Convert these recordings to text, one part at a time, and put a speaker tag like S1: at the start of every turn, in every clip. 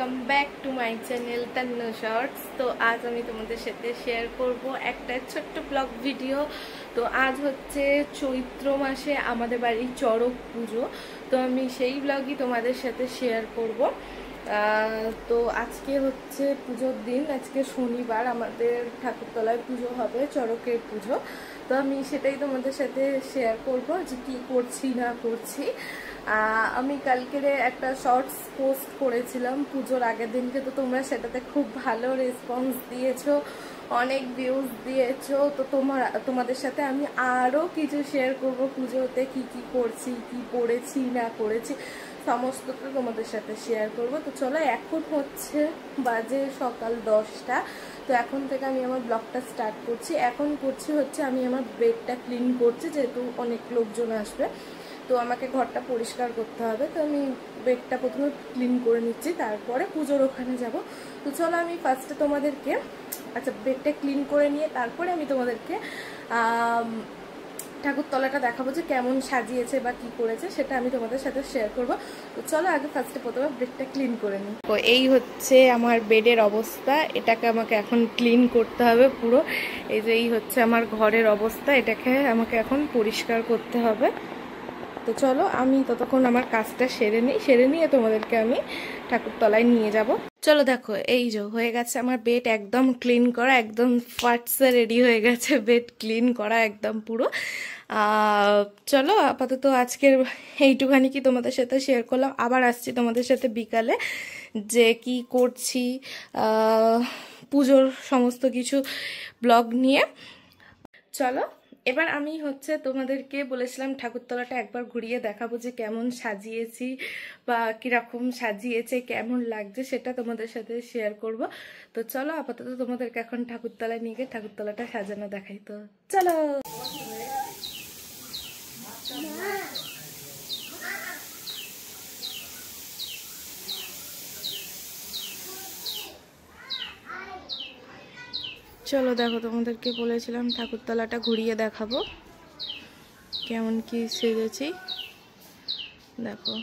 S1: Welcome back to my channel Tannu shorts. তো আজ আমি তোমাদের সাথে শেয়ার করব একটা ছোট্ট ব্লগ ভিডিও। তো আজ হচ্ছে চৈত্র মাসে আমাদের বাড়ির চড়ক পুজো, তো আমি সেই ব্লগই তোমাদের সাথে শেয়ার করব। তো আজকে হচ্ছে পুজোর দিন, আজকে শনিবার আমাদের ঠাকুরতলায় পুজো হবে, চড়কের পুজো। তো আমি সেটাই তোমাদের সাথে শেয়ার করব যে কি করছি না করছি। আমি কালকের একটা শর্টস পোস্ট করেছিলাম পুজোর আগের দিনকে, তো তোমরা সেটাতে খুব ভালো রেসপন্স দিয়েছো, অনেক ভিউজ দিয়েছো। তো তোমাদের সাথে আমি আরও কিছু শেয়ার করব, পুজোতে কি কি করছি, কি করেছি না করেছি সমস্তটা তোমাদের সাথে শেয়ার করব। তো চলো, এখন হচ্ছে বাজে সকাল 10টা। তো এখন থেকে আমি আমার ব্লগটা স্টার্ট করছি। এখন করছি হচ্ছে আমি আমার বেডটা ক্লিন করছি, যেহেতু অনেক লোকজন আসবে, তো আমাকে ঘরটা পরিষ্কার করতে হবে। তো আমি বেডটা প্রথমে ক্লিন করে নিচ্ছি, তারপরে পুজোর ওখানে যাব। তো চলো আমি ফার্স্টে তোমাদেরকে বেডটা ক্লিন করে নিয়ে তারপরে আমি তোমাদেরকে ঠাকুরতলাটা দেখাবো যে কেমন সাজিয়েছে বা কি করেছে, সেটা আমি তোমাদের সাথে শেয়ার করব। তো চলো আগে প্রথমে বেডটা ক্লিন করে নিই। তো এই হচ্ছে আমার বেডের অবস্থা, এটাকে আমাকে এখন ক্লিন করতে হবে পুরো। এই হচ্ছে আমার ঘরের অবস্থা, এটাকে আমাকে এখন পরিষ্কার করতে হবে। তো চলো আমি ততক্ষণ আমার কাজটা সেরে নিয়ে তোমাদেরকে আমি ঠাকুরতলায় নিয়ে যাব। চলো দেখো, এই যে হয়ে গেছে আমার বেড একদম ক্লিন করা, একদম ফার্স্টে রেডি হয়ে গেছে বেড ক্লিন করা একদম পুরো। চলো আপাতত আজকের এইটুখানি কি তোমাদের সাথে শেয়ার করলাম। আবার আসছি তোমাদের সাথে বিকালে, যে কি করছি পুজোর সমস্ত কিছু ব্লগ নিয়ে। চলো এবার আমি হচ্ছে তোমাদেরকে বলেছিলাম ঠাকুরতলাটা একবার ঘুরিয়ে দেখাবো যে কেমন সাজিয়েছি বা কিরকম সাজিয়েছে, কেমন লাগছে সেটা তোমাদের সাথে শেয়ার করব। তো চলো আপাতত তোমাদেরকে এখন ঠাকুরতলায় নিয়ে গিয়ে ঠাকুরতলাটা সাজানো দেখাই। তো চলো। চলো দেখো, তোমাদেরকে বলেছিলাম ঠাকুরতলাটা ঘুরিয়ে দেখাবো কেমন কি সেজেছি। দেখো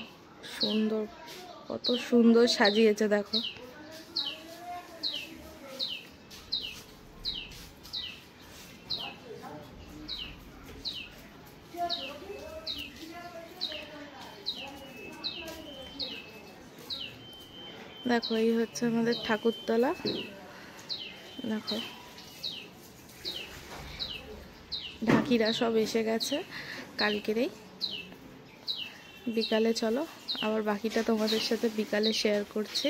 S1: সুন্দর, কত সুন্দর সাজিয়েছে দেখো। দেখো এই হচ্ছে আমাদের ঠাকুরতলা, দেখো ঢাকিরা সব এসে গেছে কালকেরেই বিকালে। চলো আবার বাকিটা তোমাদের সাথে বিকালে শেয়ার করছি।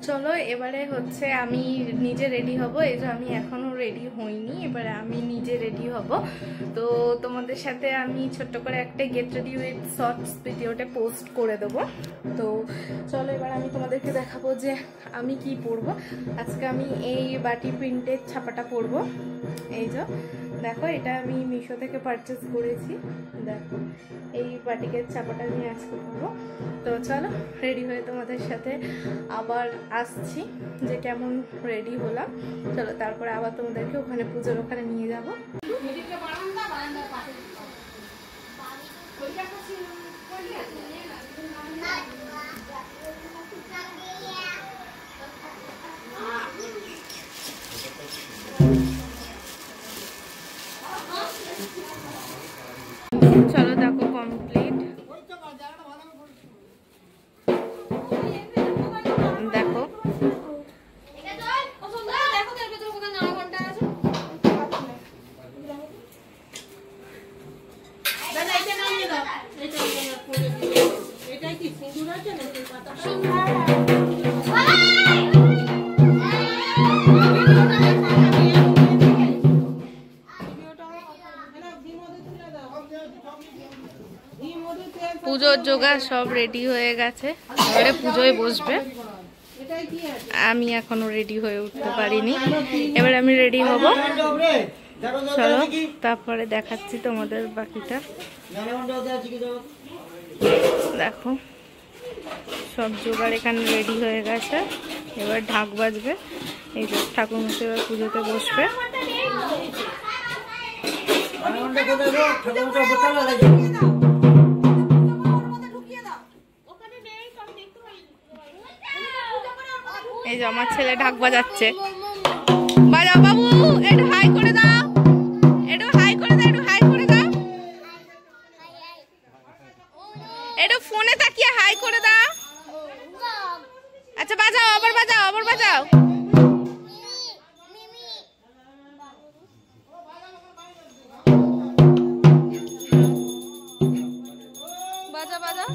S1: চলো এবারে হচ্ছে আমি নিজে রেডি হব। এই যে আমি এখনো রেডি হইনি, এবারে আমি নিজে রেডি হব। তো তোমাদের সাথে আমি ছোট্ট করে একটা গেট রেডি উইথ শর্টস ভিডিওটা পোস্ট করে দেবো। তো চলো এবার আমি তোমাদেরকে দেখাবো যে আমি কি পরবো। আজকে আমি এই বাটি প্রিন্টের ছাপাটা পরবো। এই যে দেখো, এটা আমি মিশো থেকে পারচেস করেছি। দেখো এই বাটিকের ছাপাটা আমি আজকে পরবো। তো চলো রেডি হয়ে তোমাদের সাথে আবার আসছি যে কেমন রেডি হলাম। চলো তারপরে আবার তোমাদেরকে ওখানে পুজোর ওখানে নিয়ে যাবো। চলো দেখো কমপ্লিট, দেখো পুজোর জোগাড় সব রেডি হয়ে গেছে, এবারে পুজোয় বসবে। আমি এখনো রেডি হয়ে উঠতে পারিনি, এবার আমি রেডি হব। চলো তারপরে দেখাচ্ছি তোমাদের বাকিটা। দেখো সব জোগাড় এখানে রেডি হয়ে গেছে, এবার ঢাক বাজবে। এই যে ঠাকুর মশাই এবার পুজোতে বসবে। এই যে আমার ছেলে ঢাক বাজাচ্ছে। বাজাও বাবু, একটু হাই করে দাও, একটু হাই করে দাও, একটু হাই করে দাও, একটু ফোনে তাকিয়ে হাই করে দাও। আচ্ছা বাজাও, আবার বাজাও, আবার বাজাও। বাজা বাজা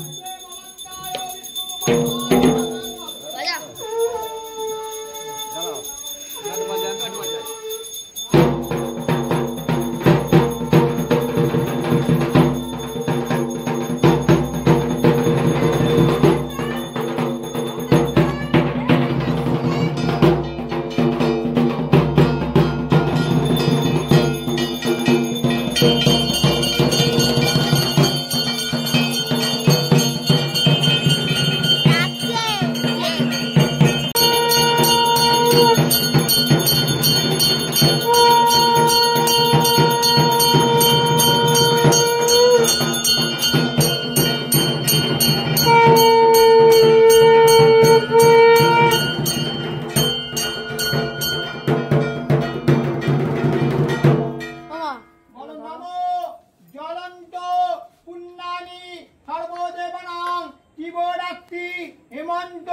S2: হেমন্ত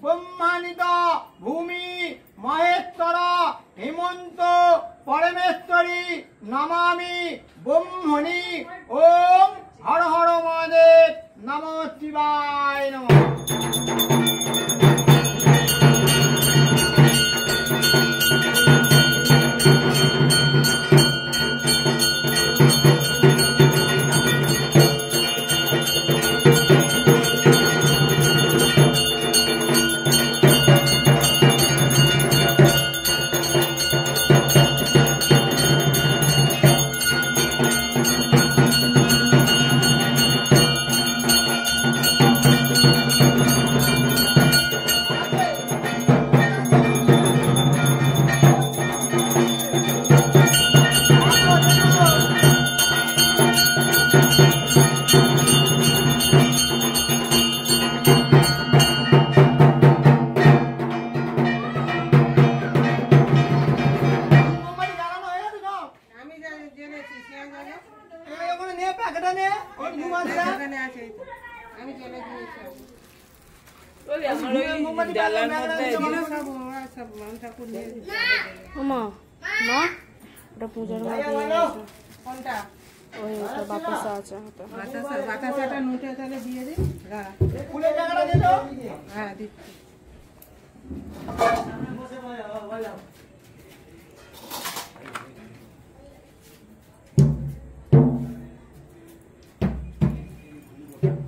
S2: ব্রহ্মানিত ভূমি মহেশ্বর হেমন্ত পরমেশ্বরী নমামি ব্রহ্মণি। ওম হর হর মহাদেব নমঃ শিবায় নমঃ।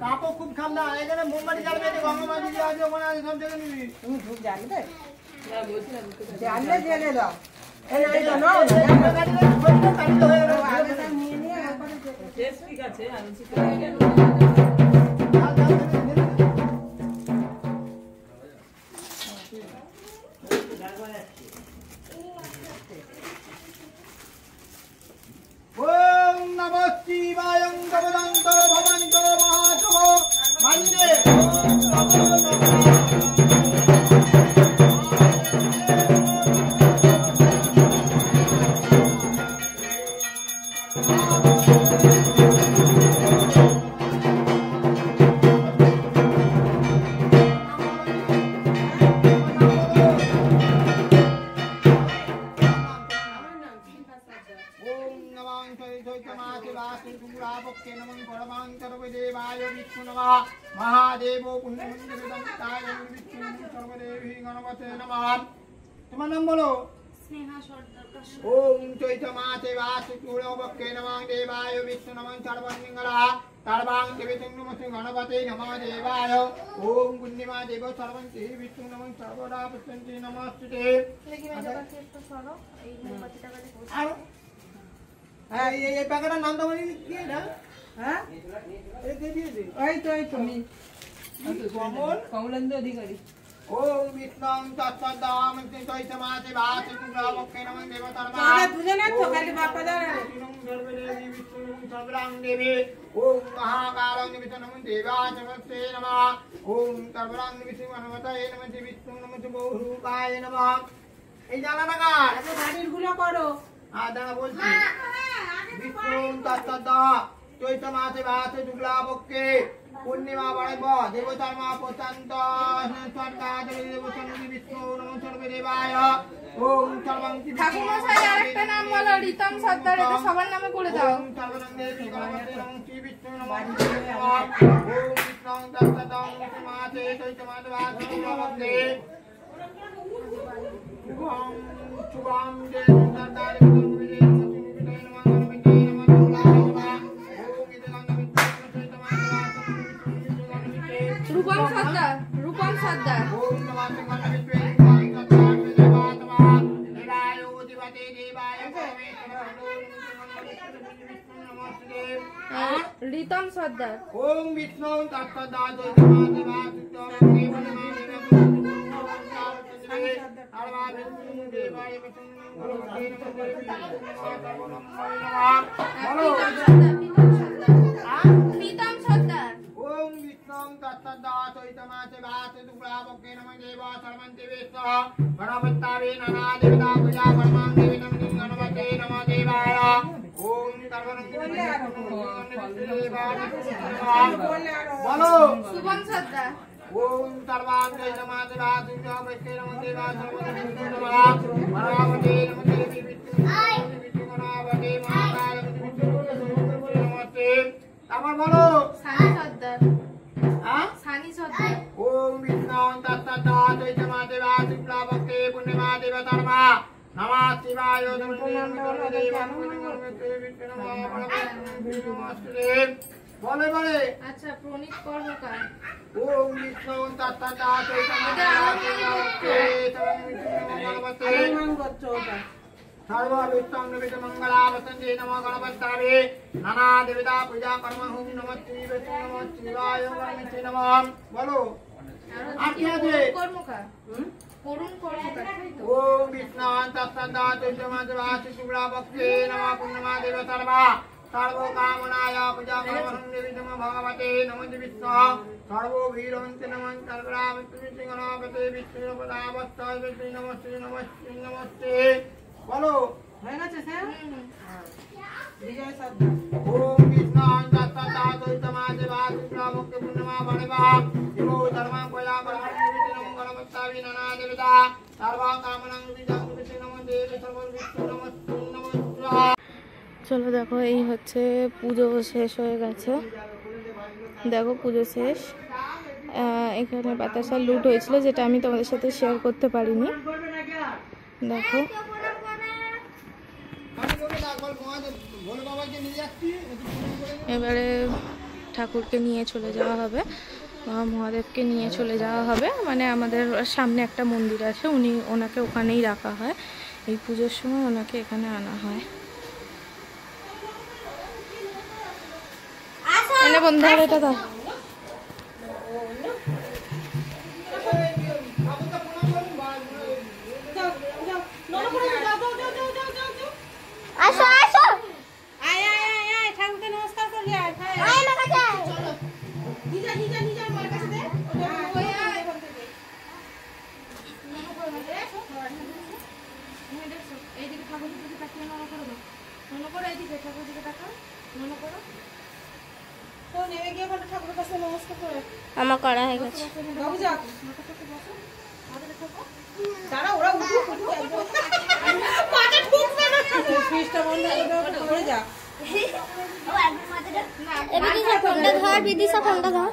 S2: কাপড় খুব ঠান্ডা, এখানে মোমবাতি জ্বালবে, গঙ্গা দিদি আছে, ওখানে আছে, সব জায়গায় নিবি। তুমি ধূপ জ্বালবে? জ্বাললে জ্বালে দাও। ঠিক আছে, ওম নমঃ শিবায় ভবন্ত ভবন্ত মহাদেব মানিরে। महादेव তোমার নাম বলো? স্নেহা সরকার। ওম চৈতমাতে বাসুতুরবক্কে নমঃ দেবায় বিষ্ণু নমঃ সর্বমঙ্গলা সর্বাং দেবীতুং নমঃ গণপতে নমঃ দেবায়। ওম গুণ্ডিমা দেব সর্বন্তি বিষ্ণু নমঃ সর্বদা পুষ্পন্তি নমস্তুতে। এই প্যাকেটের নামটা বলি কি এটা? হ্যাঁ এই তো কমলেন্দু অধিকারী। ओम विष्णुं तत्सदाम चैतमासे भासे तुलावक्के नमः देवतर्मा
S3: तुझे ना तो खाली बापा जा
S2: सर्वदेवी विष्णुं सर्वरां देवी ओम महाकालं निमित्तं देवाय नमस्ते नमः ओम सर्वरां विष्णु हनुमते नमः विष्णु नमः बहुरूपाय नमः এই জানাটা কার
S3: আচ্ছা গাড়ির গুলো করো
S2: দাঁড়া বলছি বিষ্ণুং তত্তদা চৈতমাসে ভাসে শুক্লাপক্ষে পূর্ণিমা বাড়ব দেবতার মা প্রশান্ত দেবসন্নতি বিষ্ণু নমঃ সর্বদেবায় ওম সর্বং
S1: ঠাকুরমশাই আরেকটা নাম বলো রিতম সর্দার, এটা সবার নামে করে দাও।
S2: ওম সর্বং দেবী গণপতি নমঃ শ্রী বিষ্ণু নমঃ ওম বিষ্ণুং তত্তদা চৈতমাসে ভাসে শুক্লাপক্ষে शुभम शुभम जय सदारे विजय विजय नमः गणपति नमः दुर्गाय नमः ओम इदं
S1: রূপম সর্দার, রূপম সর্দার।
S2: ओम नमः गणपति देवाय देवाय देवाय देवाय
S1: রিতম সর্দার।
S2: ओम विष्णु तत्सदा जयमादेवा सुतोरं
S1: রিতম সর্দার।
S2: ओम विष्णुं तत्सदा चैतमासे भासे शुक्लापक्षे नमः देवा सर्वन्ति विष्णु गणपत्तावे नना देवता पूजा परमां देवी नमः गणपते नमः देवाय ओम सर्वरं बोलो
S1: শুভম সর্দার।
S2: ओम सर्वां चैतमासे भासे शुक्लापक्षे नमः देवा सर्वन्ति विष्णु नमः गणपते नमः देवी विष्णु गणपते महाकाल नमस्ते আমার বলো
S1: সানি সর্দার।
S2: হ্যাঁ
S1: সানি সর্দার।
S2: ओम विष्णुं तत्सदा चैतमासे भासे शुक्लापक्षे पूर्णिमा देवतर्मा नमः शिवाय বলে বলে
S1: আচ্ছা প্রণীত কর্মকার।
S2: ओम विष्णुं तत्सदा चैतमासे
S3: করছো ওটা
S2: सर्वविष्णुं निमित्तं मंगलावसन्ते नमः गणपतावे नाना देवता पूजा कर्म हुम नमः श्री विष्णु नमः शिवाय गणपति नमः बोलो
S1: কর্মকার। করুণ কর্মকার।
S2: ओम विष्णुं तत्सदा चैतमासे भासे शुक्लापक्षे नमः पूर्णिमा देवतर्मा सर्वकामनाय पूजा कर्म हुम देवी नमः भगवते नमः विष्णु सर्ववीरवन्ते नमः सर्वरामकृष्ण गणपते विष्णु पदावस्ताय विष्णु नमस्ते नमस्ते बोलो
S3: হয়ে গেছে স্যার বিজয় সর্দার
S2: ओम विष्णुं तत्सदा चैतमासे भासे शुक्लापक्षे पूर्णिमा बणिवा इमो धर्मां पूजा परमं गणपतावे नाना देवता सर्वकामनां विष्णु नमः देवी सर्वविष्णु नमः
S1: চলো দেখো এই হচ্ছে পুজো শেষ হয়ে গেছে। দেখো পুজো শেষ। এখানে বাতাসা লুট হয়েছিল যেটা আমি তোমাদের সাথে শেয়ার করতে পারিনি। দেখো এবারে ঠাকুরকে নিয়ে চলে যাওয়া হবে, মহাদেবকে নিয়ে চলে যাওয়া হবে। মানে আমাদের সামনে একটা মন্দির আছে, ওনাকে ওখানেই রাখা হয়। এই পুজোর সময় ওনাকে এখানে আনা হয়। এনে বন্ধু এটা দাও।
S4: আসো আসো
S3: আয় আয় আয় আয় ঠাকুরকে নমস্কার করলি আয়
S4: আয় আমার কাছে আয়।
S3: চলো নিজা আমার কাছে দে ওই আয় এখান থেকে
S1: এইদিকে ঠাকুরের দিকে তাকিয়ে নড়া করো, মনে করো এইদিকে ঠাকুরের দিকে তাকাও, মনে করো।
S3: তো নেমে গিয়ে বলো ঠাকুরের কাছে নমস্কার করে
S4: আমার করা হয়ে গেছে।
S3: বাবু যাও দাঁড়া ওরা উঠুক মাথা ঠুকবে না সুইচটা বন্ধ করে পড়ে যা
S4: বিদিশা ফোনটা ধর, বিদিশা ফোনটা ধর।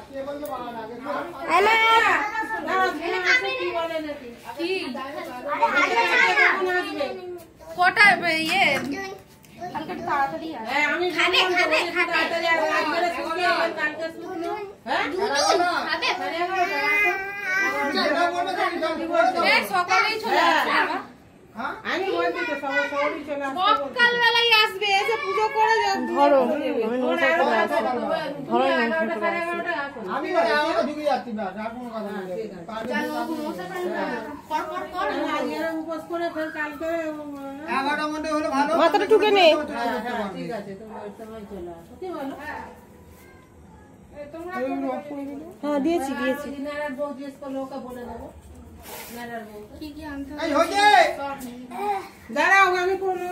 S4: আমার
S3: কি বলে নাকি
S1: কি
S3: আসবে
S1: কটা ইয়ে হালকা একটু তাড়াতাড়ি আয়।
S3: হ্যাঁ আমি খাবে তাড়াতাড়ি আসবে রে সুইচে কালকে সুইচ হ্যাঁ
S1: সকালেই চলে আসবে বাবা।
S3: আমি বলছি তো সবাই চলে আসবে
S1: সকালবেলায়
S3: আসবে, এসে পুজো করে যাও।
S1: ধরো আমি মশা করে আসি, ধরো আমি মশা করে আসি।
S2: আমি আমাকে ঢুকে যাচ্ছি না, আর কোনো কথা নেই।
S3: আজকে উপোস করে ফের কালকে
S2: 11টার মধ্যে হলে ভালো।
S1: মাথাটা ঠুকে নে।
S3: ঠিক আছে, তোমার চলে আসো। কি বলো?
S1: হ্যাঁ দিয়েছি।
S3: নারার বউ জিজ্ঞেস করলো, ওকে বলে দেবো। নারার বউ
S1: কি কি আনতে
S2: এই হয়েছে।
S3: দাঁড়াও, আমি কোনো